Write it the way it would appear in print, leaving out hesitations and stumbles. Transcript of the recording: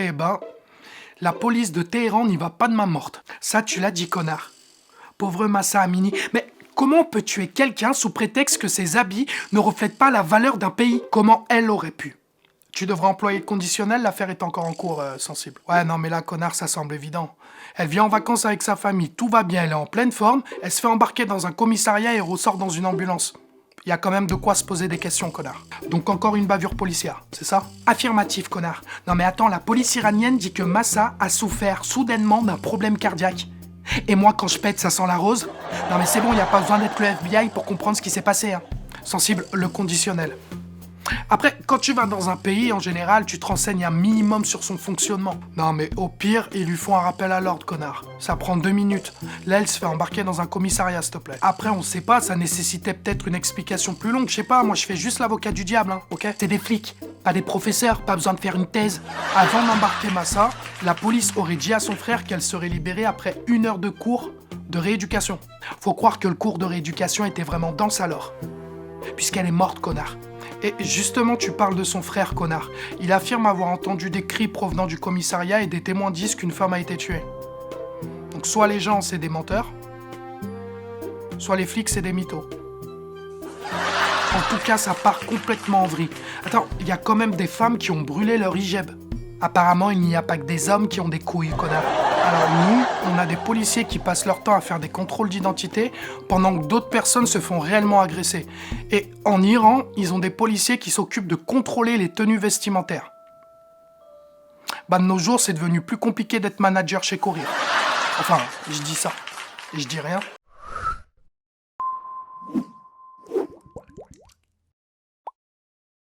Eh ben, la police de Téhéran n'y va pas de main morte. Ça, tu l'as dit, connard. Pauvre Massa Amini. Mais comment on peut tuer quelqu'un sous prétexte que ses habits ne reflètent pas la valeur d'un pays? Comment elle aurait pu? Tu devrais employer le conditionnel, l'affaire est encore en cours, sensible. Ouais, non, mais là, connard, ça semble évident. Elle vient en vacances avec sa famille, tout va bien, elle est en pleine forme, elle se fait embarquer dans un commissariat et ressort dans une ambulance. Il y a quand même de quoi se poser des questions, connard. Donc encore une bavure policière, c'est ça? Affirmatif, connard. Non mais attends, la police iranienne dit que Massa a souffert soudainement d'un problème cardiaque. Et moi, quand je pète, ça sent la rose? Non mais c'est bon, il n'y a pas besoin d'être le FBI pour comprendre ce qui s'est passé. Hein. Sensible, le conditionnel. Après, quand tu vas dans un pays, en général, tu te renseignes un minimum sur son fonctionnement. Non mais au pire, ils lui font un rappel à l'ordre, connard. Ça prend 2 minutes. Là, elle se fait embarquer dans un commissariat, s'il te plaît. Après, on sait pas, ça nécessitait peut-être une explication plus longue. Je sais pas, moi je fais juste l'avocat du diable, hein, ok? C'est des flics, pas des professeurs, pas besoin de faire une thèse. Avant d'embarquer Massa, la police aurait dit à son frère qu'elle serait libérée après 1 heure de cours de rééducation. Faut croire que le cours de rééducation était vraiment dense alors. Puisqu'elle est morte, connard. Et justement, tu parles de son frère, connard. Il affirme avoir entendu des cris provenant du commissariat et des témoins disent qu'une femme a été tuée. Donc soit les gens, c'est des menteurs, soit les flics, c'est des mythos. En tout cas, ça part complètement en vrille. Attends, il y a quand même des femmes qui ont brûlé leur hijab. Apparemment, il n'y a pas que des hommes qui ont des couilles, connard. Alors nous, on a des policiers qui passent leur temps à faire des contrôles d'identité pendant que d'autres personnes se font réellement agresser. Et en Iran, ils ont des policiers qui s'occupent de contrôler les tenues vestimentaires. Bah de nos jours, c'est devenu plus compliqué d'être manager chez Courir. Enfin, je dis ça. Et je dis rien.